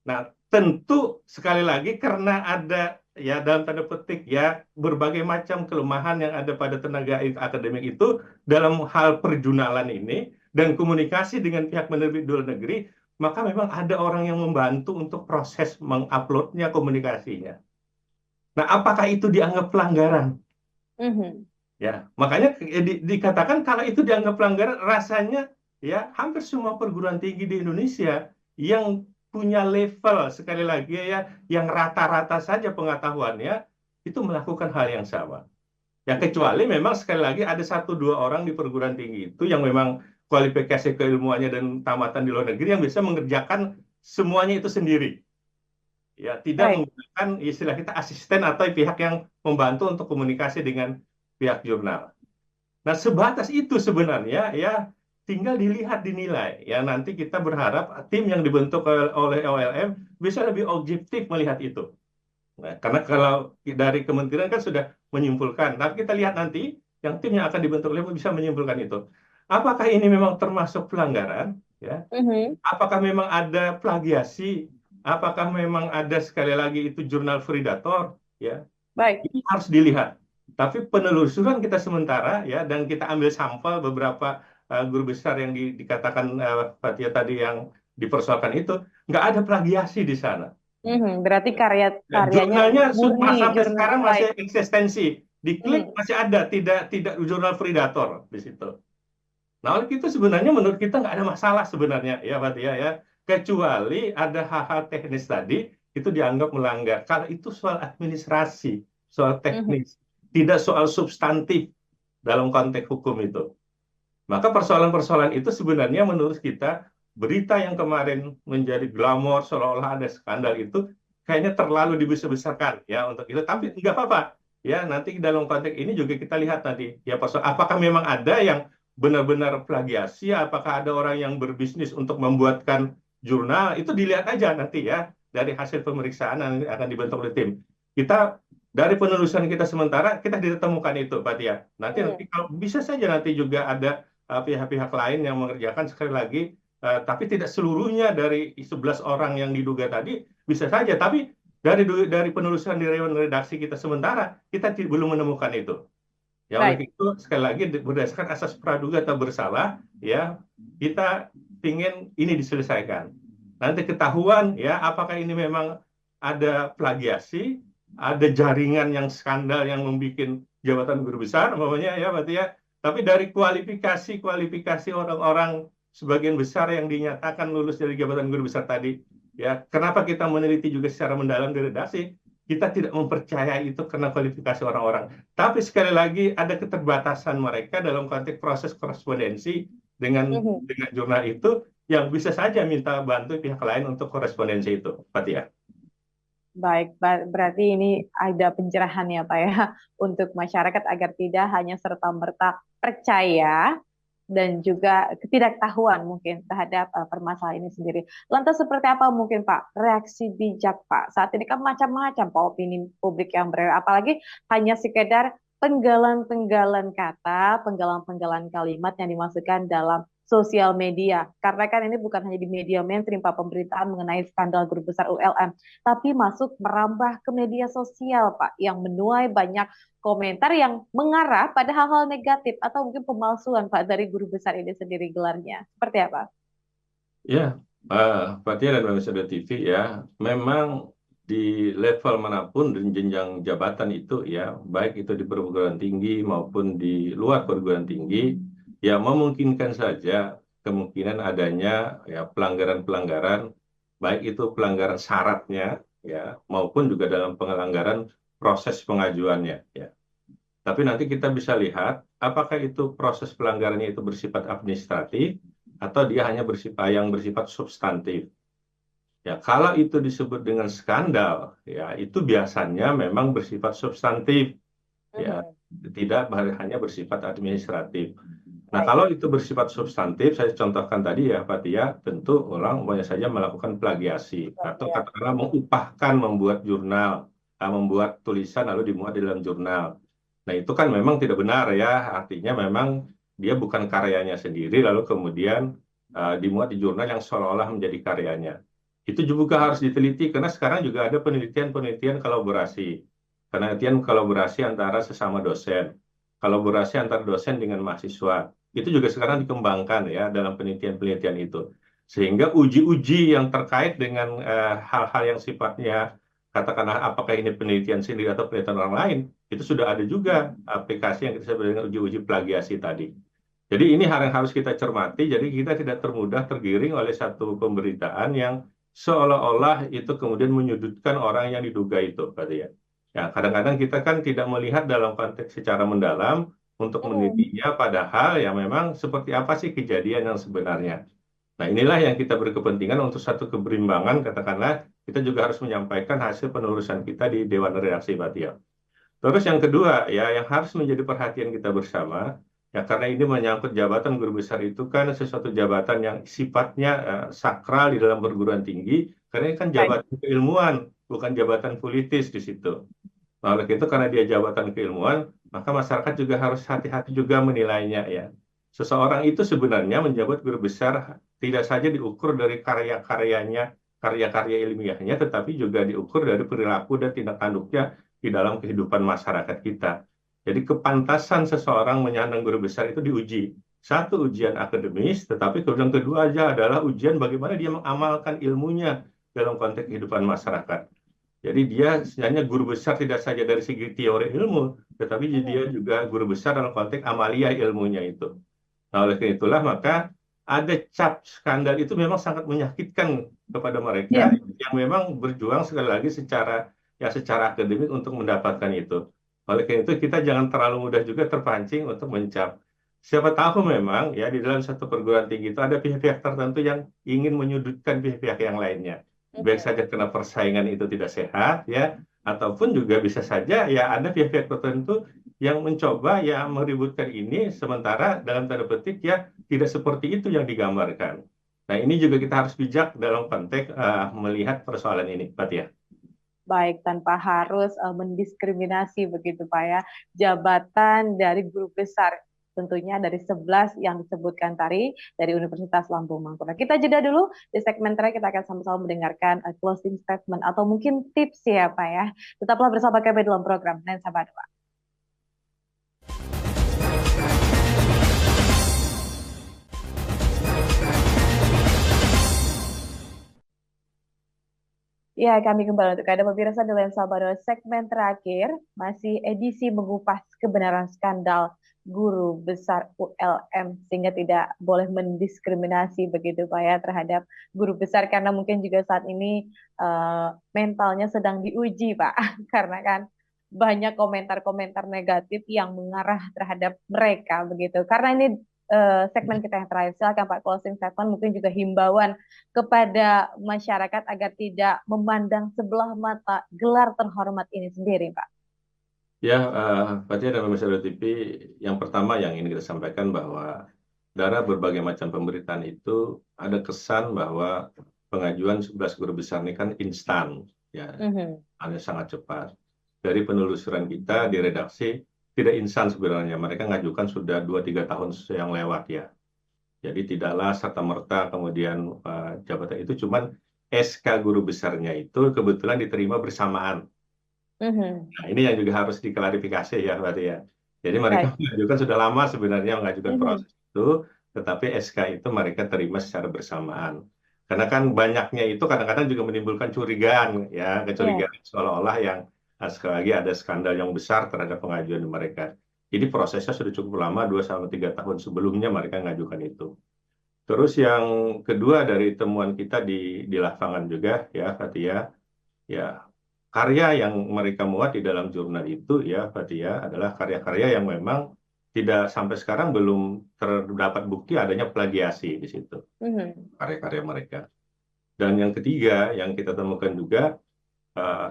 Nah, tentu sekali lagi karena ada, ya, dalam tanda petik, ya, berbagai macam kelemahan yang ada pada tenaga akademik itu dalam hal perjurnalan ini dan komunikasi dengan pihak penerbit luar negeri, maka memang ada orang yang membantu untuk proses menguploadnya komunikasinya. Nah, apakah itu dianggap pelanggaran? Mhm. Ya, makanya dikatakan kalau itu dianggap pelanggaran, rasanya, ya, hampir semua perguruan tinggi di Indonesia yang punya level, sekali lagi, ya, yang rata-rata saja pengetahuannya itu melakukan hal yang sama. Ya, kecuali memang sekali lagi ada satu dua orang di perguruan tinggi itu yang memang kualifikasi keilmuannya dan tamatan di luar negeri yang bisa mengerjakan semuanya itu sendiri. Ya, tidak Baik. menggunakan istilah kita asisten atau pihak yang membantu untuk komunikasi dengan pihak jurnal. Nah, sebatas itu sebenarnya, ya, tinggal dilihat, dinilai. Ya, nanti kita berharap tim yang dibentuk oleh OLM bisa lebih objektif melihat itu. Nah, karena kalau dari kementerian kan sudah menyimpulkan, tapi kita lihat nanti yang tim yang akan dibentuk oleh bisa menyimpulkan itu. Apakah ini memang termasuk pelanggaran? Ya, Mhm. apakah memang ada plagiasi? Apakah memang ada, sekali lagi, itu jurnal predator? Ya, Baik. ini harus dilihat. Tapi penelusuran kita sementara, ya, dan kita ambil sampel beberapa guru besar yang dikatakan Fatia tadi yang dipersoalkan itu, nggak ada plagiasi di sana. Mhm. Berarti Dan karyanya jurnalnya murni sampai jurnal sekarang yang lain. masih eksistensi. Diklik Mhm. masih ada, tidak tidak jurnal predator di situ. Nah, oleh itu sebenarnya menurut kita nggak ada masalah sebenarnya, ya, Fatia, ya. Kecuali ada hal-hal teknis tadi itu dianggap melanggar. Kalau itu soal administrasi, soal Mhm. teknis, tidak soal substantif dalam konteks hukum itu. Maka persoalan-persoalan itu sebenarnya menurut kita, berita yang kemarin menjadi glamor seolah-olah ada skandal itu kayaknya terlalu dibesar-besarkan, ya, untuk itu. Tapi nggak apa-apa. Ya, nanti dalam konteks ini juga kita lihat nanti, ya, apakah memang ada yang benar-benar plagiasi, apakah ada orang yang berbisnis untuk membuatkan jurnal, itu dilihat aja nanti, ya, dari hasil pemeriksaan yang akan dibentuk oleh tim. Kita dari penelusuran kita sementara kita ditemukan itu, Pak Tia. Nanti Mhm. kalau bisa saja nanti juga ada pihak-pihak lain yang mengerjakan, sekali lagi, tapi tidak seluruhnya dari 11 orang yang diduga tadi, bisa saja. Tapi dari penelusuran di Dewan Redaksi kita sementara, kita belum menemukan itu. Ya, oleh Baik. itu sekali lagi berdasarkan asas praduga atau bersalah, ya, kita ingin ini diselesaikan. Nanti ketahuan, ya, apakah ini memang ada plagiasi, ada jaringan yang skandal yang membuat jabatan guru besar, umpamanya, ya, berarti, ya. Tapi dari kualifikasi orang-orang sebagian besar yang dinyatakan lulus dari jabatan guru besar tadi, ya, kenapa kita meneliti juga secara mendalam di redaksi? Kita tidak mempercayai itu karena kualifikasi orang-orang. Tapi sekali lagi ada keterbatasan mereka dalam konteks proses korespondensi Mhm. dengan jurnal itu, yang bisa saja minta bantu pihak lain untuk korespondensi itu, Fatia. Baik, berarti ini ada pencerahan ya Pak ya untuk masyarakat agar tidak hanya serta-merta percaya dan juga ketidaktahuan mungkin terhadap permasalahan ini sendiri. Lantas seperti apa mungkin Pak reaksi bijak Pak? Saat ini kan macam-macam Pak opini publik yang beredar, apalagi hanya sekedar penggalan-penggalan kata, penggalan-penggalan kalimat yang dimasukkan dalam sosial media. Karena kan ini bukan hanya di media mainstream Pak pemberitaan mengenai skandal guru besar ULM, tapi masuk merambah ke media sosial Pak yang menuai banyak komentar yang mengarah pada hal-hal negatif atau mungkin pemalsuan Pak dari guru besar ini sendiri gelarnya. Seperti apa? Ya, Pak Tia dan pemirsa TV ya, memang di level manapun dan jenjang jabatan itu ya, baik itu di perguruan tinggi maupun di luar perguruan tinggi, ya memungkinkan saja kemungkinan adanya ya pelanggaran-pelanggaran, baik itu pelanggaran syaratnya ya, maupun juga dalam pelanggaran proses pengajuannya ya. Tapi nanti kita bisa lihat apakah itu proses pelanggarannya itu bersifat administratif atau dia hanya bersifat substantif. Ya, kalau itu disebut dengan skandal, ya itu biasanya memang bersifat substantif, ya tidak hanya bersifat administratif. Nah, Baik. kalau itu bersifat substantif, saya contohkan tadi ya, Pak Tia, tentu orang banyak saja melakukan plagiasi atau Ya. katakanlah mengupahkan membuat jurnal, membuat tulisan lalu dimuat di dalam jurnal. Nah, itu kan memang tidak benar ya, artinya memang dia bukan karyanya sendiri, lalu kemudian dimuat di jurnal yang seolah-olah menjadi karyanya. Itu juga harus diteliti, karena sekarang juga ada penelitian-penelitian kolaborasi. Penelitian kolaborasi antara sesama dosen, kolaborasi antara dosen dengan mahasiswa. Itu juga sekarang dikembangkan ya dalam penelitian-penelitian itu. Sehingga uji-uji yang terkait dengan hal-hal yang sifatnya, katakanlah apakah ini penelitian sendiri atau penelitian orang lain, itu sudah ada juga aplikasi yang kita sebut dengan uji-uji plagiasi tadi. Jadi ini hal yang harus kita cermati, jadi kita tidak termudah tergiring oleh satu pemberitaan yang seolah-olah itu kemudian menyudutkan orang yang diduga itu, berarti ya. Ya, kadang-kadang kita kan tidak melihat dalam konteks secara mendalam untuk menelitinya, padahal ya memang seperti apa sih kejadian yang sebenarnya. Nah, inilah yang kita berkepentingan untuk satu keberimbangan, katakanlah kita juga harus menyampaikan hasil penelusuran kita di Dewan Redaksi Batia. Terus yang kedua, ya yang harus menjadi perhatian kita bersama, ya karena ini menyangkut jabatan guru besar itu kan sesuatu jabatan yang sifatnya sakral di dalam perguruan tinggi, karena ini kan Baik. jabatan keilmuan, bukan jabatan politis di situ. Nah, oleh itu karena dia jabatan keilmuan, maka masyarakat juga harus hati-hati juga menilainya ya. Seseorang itu sebenarnya menjabat guru besar tidak saja diukur dari karya-karyanya, karya-karya ilmiahnya, tetapi juga diukur dari perilaku dan tindak tanduknya di dalam kehidupan masyarakat kita. Jadi kepantasan seseorang menyandang guru besar itu diuji. Satu ujian akademis, tetapi kemudian kedua aja adalah ujian bagaimana dia mengamalkan ilmunya dalam konteks kehidupan masyarakat. Jadi dia sebenarnya guru besar tidak saja dari segi teori ilmu, tetapi dia juga guru besar dalam konteks amalia ilmunya itu. Nah, oleh karena itulah maka ada cap skandal itu memang sangat menyakitkan kepada mereka Ya. yang memang berjuang sekali lagi secara akademik untuk mendapatkan itu. Oleh karena itu kita jangan terlalu mudah juga terpancing untuk mencap. Siapa tahu memang ya di dalam satu perguruan tinggi itu ada pihak-pihak tertentu yang ingin menyudutkan pihak-pihak yang lainnya. Baik saja karena persaingan itu tidak sehat ya, ataupun juga bisa saja ya ada pihak-pihak tertentu yang mencoba ya meributkan ini sementara dalam tanda petik ya tidak seperti itu yang digambarkan. Nah, ini juga kita harus bijak dalam konteks melihat persoalan ini, Pak Tia. Baik, tanpa harus mendiskriminasi begitu Pak ya. Jabatan dari guru besar tentunya dari 11 yang disebutkan tadi dari Universitas Lambung Mangkurat. Kita jeda dulu, di segmen terakhir kita akan sama-sama mendengarkan closing statement atau mungkin tips ya Pak ya. Tetaplah bersama kami dalam program Lensa Badua. Ya, kami kembali untuk Anda pemirsa di Lensa Badua segmen terakhir, masih edisi mengupas kebenaran skandal guru besar ULM sehingga tidak boleh mendiskriminasi begitu Pak ya terhadap guru besar karena mungkin juga saat ini mentalnya sedang diuji Pak karena kan banyak komentar-komentar negatif yang mengarah terhadap mereka begitu. Karena ini segmen kita yang terakhir, silakan Pak closing statement mungkin juga himbauan kepada masyarakat agar tidak memandang sebelah mata gelar terhormat ini sendiri Pak. Ya, Pak Tia dan pemirsa TV, yang pertama yang ingin kita sampaikan bahwa dari berbagai macam pemberitaan itu ada kesan bahwa pengajuan 11 guru besar ini kan instan, ya, Mhm. hanya sangat cepat. Dari penelusuran kita di redaksi, tidak instan sebenarnya. Mereka ngajukan sudah 2-3 tahun yang lewat ya. Jadi tidaklah serta-merta kemudian jabatan itu, cuman SK guru besarnya itu kebetulan diterima bersamaan. Mhm. Nah, ini yang juga harus diklarifikasi ya, berarti ya. Jadi mereka Baik. mengajukan sudah lama sebenarnya mengajukan Mhm. proses itu, tetapi SK itu mereka terima secara bersamaan. Karena kan banyaknya itu kadang-kadang juga menimbulkan curigaan, ya, Iya. kecurigaan seolah-olah yang sekali lagi ada skandal yang besar terhadap pengajuan mereka. Jadi prosesnya sudah cukup lama, 2-3 tahun sebelumnya mereka mengajukan itu. Terus yang kedua dari temuan kita di lapangan juga, ya, Fatia, ya, karya yang mereka muat di dalam jurnal itu ya, Fatia, adalah karya-karya yang memang tidak sampai sekarang belum terdapat bukti adanya plagiasi di situ, Mhm. karya-karya mereka. Dan yang ketiga yang kita temukan juga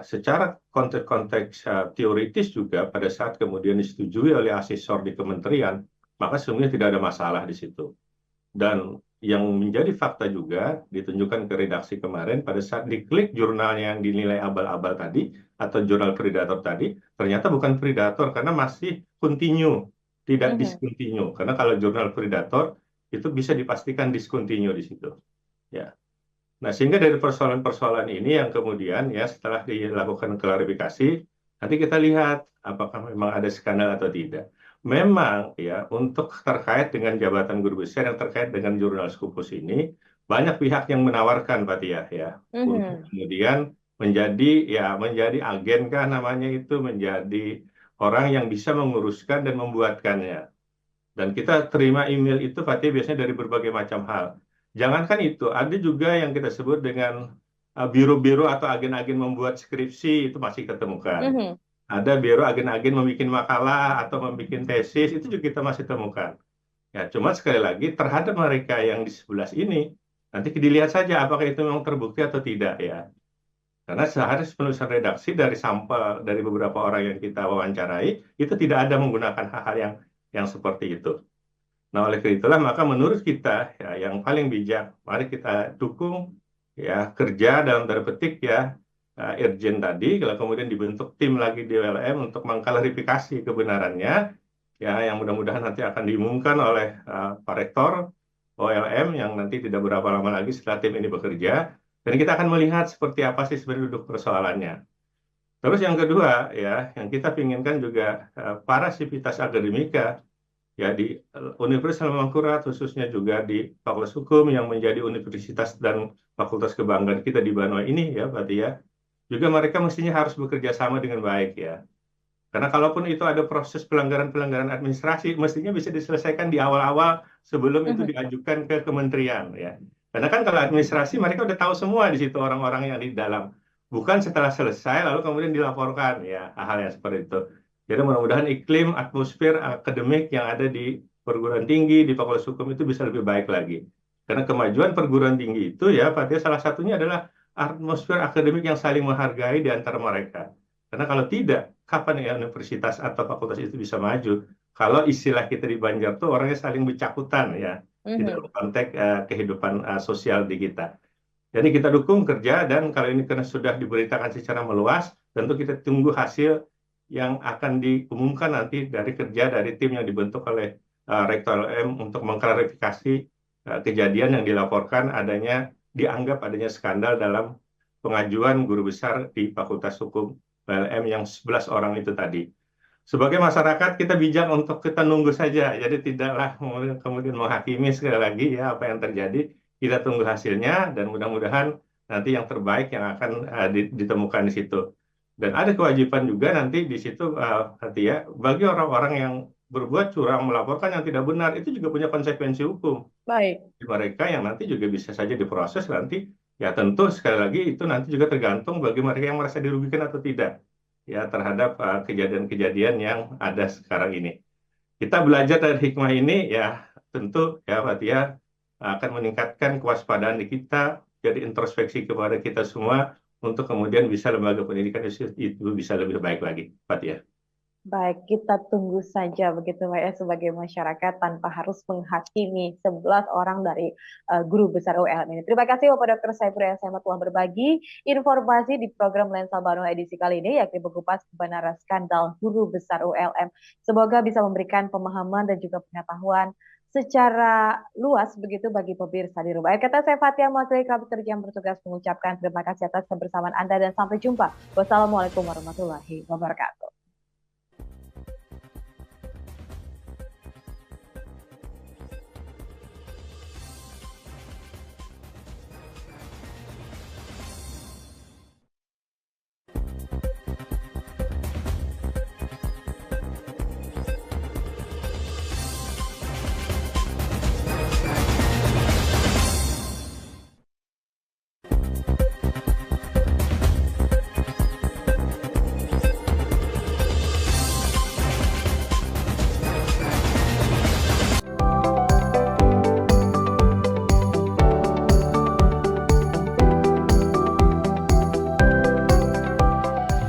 secara konteks-konteks teoritis juga pada saat kemudian disetujui oleh asesor di kementerian, maka sebenarnya tidak ada masalah di situ. Dan yang menjadi fakta juga ditunjukkan ke redaksi kemarin pada saat diklik jurnal yang dinilai abal-abal tadi atau jurnal predator tadi, ternyata bukan predator karena masih continue, tidak Mhm. discontinue. Karena kalau jurnal predator itu bisa dipastikan discontinue di situ. Ya. Nah, sehingga dari persoalan-persoalan ini yang kemudian ya setelah dilakukan klarifikasi, nanti kita lihat apakah memang ada skandal atau tidak. Memang ya untuk terkait dengan jabatan guru besar yang terkait dengan jurnal Scopus ini, banyak pihak yang menawarkan Pak Tia ya untuk Mhm. kemudian menjadi agen kah namanya itu, menjadi orang yang bisa menguruskan dan membuatkannya. Dan kita terima email itu, Fatih, biasanya dari berbagai macam hal. Jangankan itu, ada juga yang kita sebut dengan biro-biro atau agen-agen membuat skripsi, itu masih ketemukan. Mhm. Ada biro agen-agen membuat makalah atau membuat tesis, itu juga kita masih temukan. Ya, cuma sekali lagi terhadap mereka yang di sebelah ini, nanti dilihat saja apakah itu memang terbukti atau tidak ya. Karena seharusnya penulisan redaksi dari sampel dari beberapa orang yang kita wawancarai itu tidak ada menggunakan hal-hal yang seperti itu. Nah, oleh karena itulah maka menurut kita ya yang paling bijak, mari kita dukung ya kerja dalam tanda petik ya Irjen tadi, kalau kemudian dibentuk tim lagi di ULM untuk mengklarifikasi kebenarannya, ya yang mudah-mudahan nanti akan diumumkan oleh Pak Rektor OLM yang nanti tidak berapa lama lagi setelah tim ini bekerja, dan kita akan melihat seperti apa sih sebenarnya duduk persoalannya. Terus yang kedua ya, yang kita inginkan juga para sivitas akademika ya di Universitas Al khususnya juga di Fakultas Hukum yang menjadi universitas dan fakultas kebanggaan kita di Banua ini ya berarti ya juga mereka mestinya harus bekerja sama dengan baik ya, karena kalaupun itu ada proses pelanggaran-pelanggaran administrasi mestinya bisa diselesaikan di awal-awal sebelum itu Mhm. diajukan ke kementerian ya, karena kan kalau administrasi mereka udah tahu semua di situ orang-orang yang di dalam, bukan setelah selesai lalu kemudian dilaporkan ya hal-hal yang seperti itu. Jadi mudah-mudahan iklim atmosfer akademik yang ada di perguruan tinggi di Fakultas Hukum itu bisa lebih baik lagi. Karena kemajuan perguruan tinggi itu ya, Pak Tia, salah satunya adalah atmosfer akademik yang saling menghargai di antara mereka. Karena kalau tidak, kapan ya universitas atau fakultas itu bisa maju? Kalau istilah kita di Banjar tuh orangnya saling bercakutan ya di dalam Mhm. konteks kehidupan sosial di kita. Jadi kita dukung kerja dan kalau ini karena sudah diberitakan secara meluas, tentu kita tunggu hasil yang akan diumumkan nanti dari kerja dari tim yang dibentuk oleh Rektor M untuk mengklarifikasi kejadian yang dilaporkan dianggap adanya skandal dalam pengajuan guru besar di Fakultas Hukum PLM yang 11 orang itu tadi. Sebagai masyarakat kita bijak untuk kita nunggu saja, jadi tidaklah kemudian menghakimi sekali lagi ya apa yang terjadi. Kita tunggu hasilnya dan mudah-mudahan nanti yang terbaik yang akan ditemukan di situ. Dan ada kewajiban juga nanti di situ nanti ya bagi orang-orang yang berbuat curang melaporkan yang tidak benar itu juga punya konsekuensi hukum. Baik. Mereka yang nanti juga bisa saja diproses nanti ya tentu sekali lagi itu nanti juga tergantung bagi mereka yang merasa dirugikan atau tidak ya terhadap kejadian-kejadian yang ada sekarang ini. Kita belajar dari hikmah ini ya tentu ya Pak Tia akan meningkatkan kewaspadaan di kita, jadi introspeksi kepada kita semua untuk kemudian bisa lembaga pendidikan itu bisa lebih baik lagi, Pak Tia. Baik, kita tunggu saja begitu Mbak ya sebagai masyarakat tanpa harus menghakimi 11 orang dari guru besar ULM ini. Terima kasih Bapak Dr. Saiful SMA telah berbagi informasi di program Lensa Bandung edisi kali ini yakni mengupas kebenaran skandal guru besar ULM. Semoga bisa memberikan pemahaman dan juga pengetahuan secara luas begitu bagi pemirsa di rumah. Kata saya Fatia mewakili kerabat kerja yang bertugas mengucapkan terima kasih atas kebersamaan Anda dan sampai jumpa. Wassalamualaikum warahmatullahi wabarakatuh.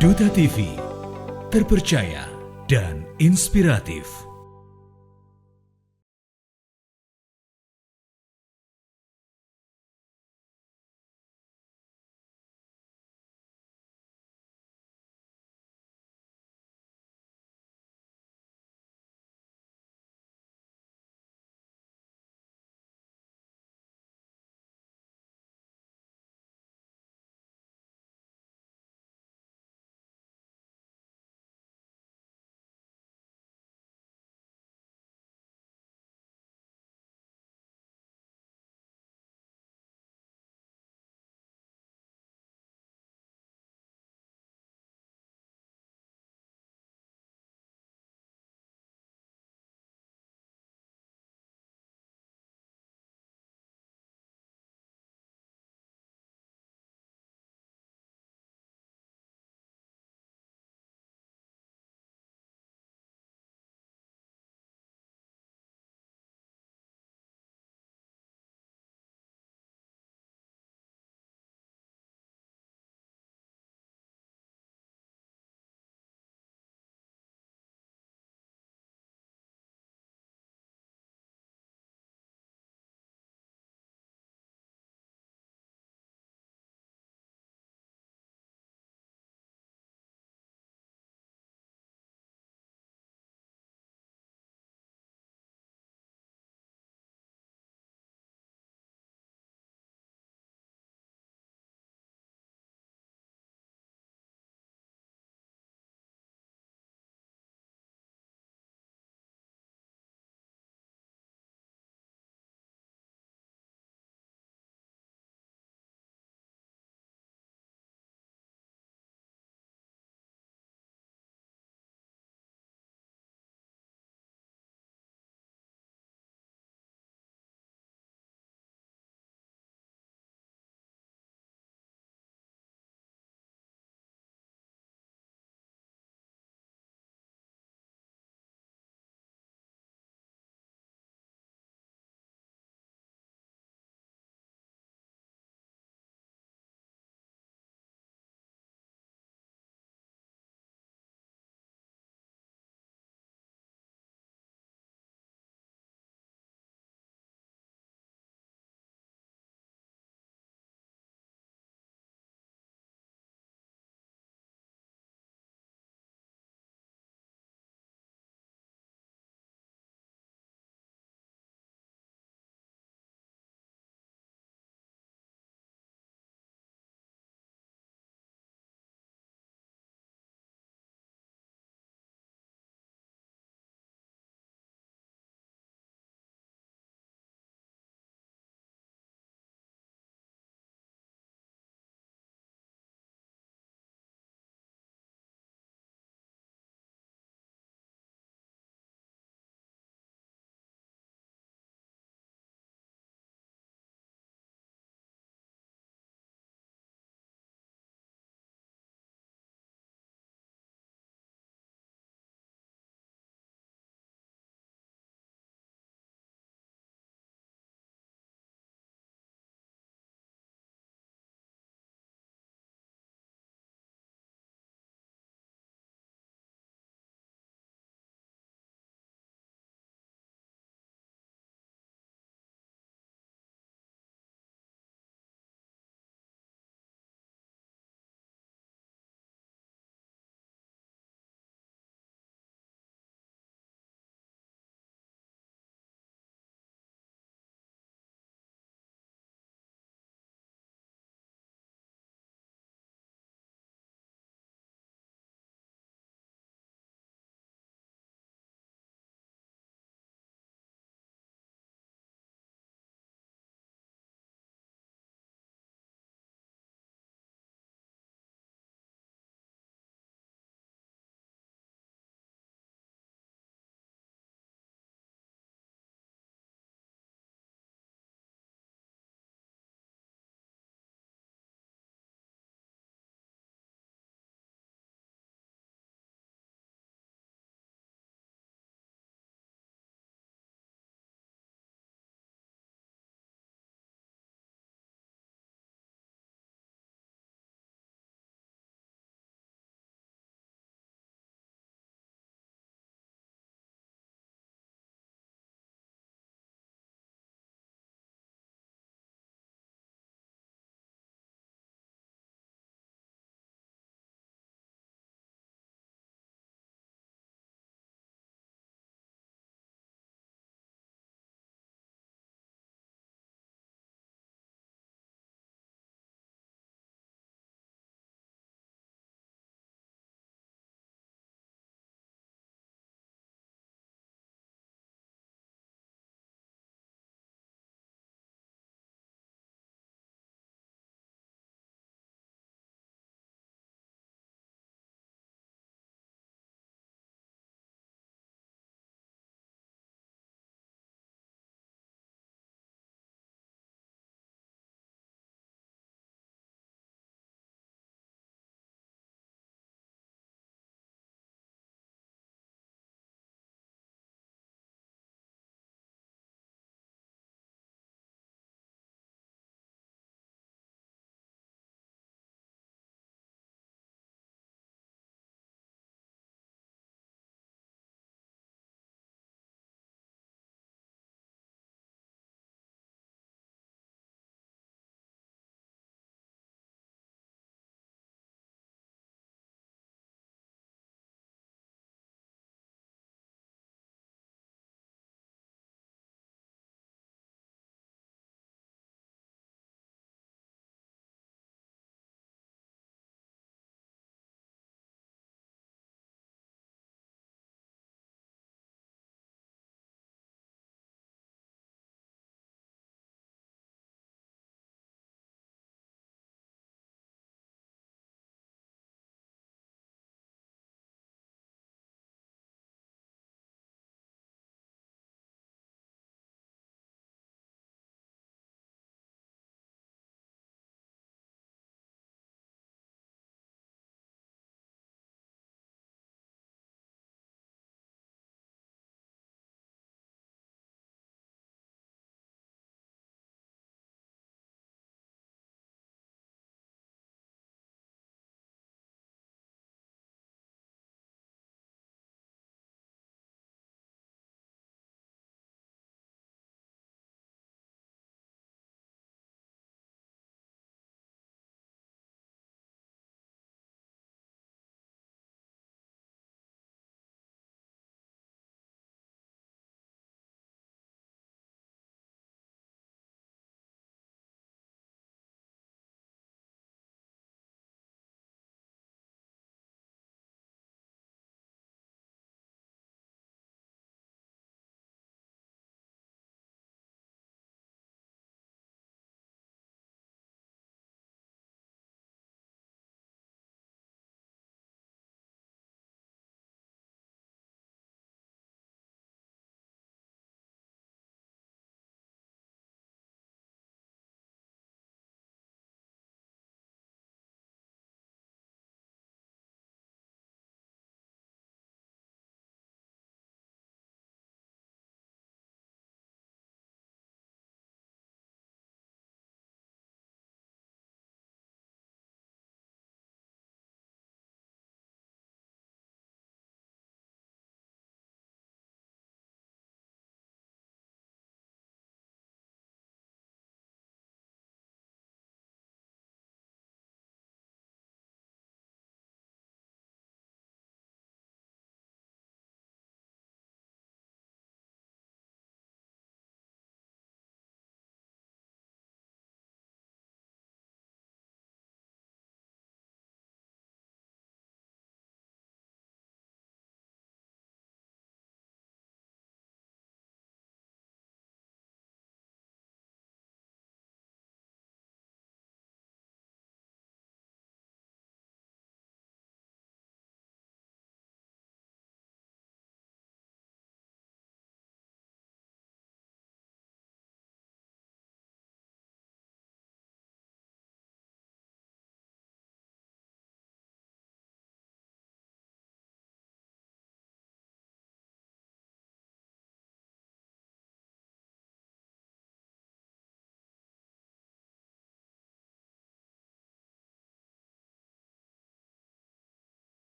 Duta TV, terpercaya dan inspiratif.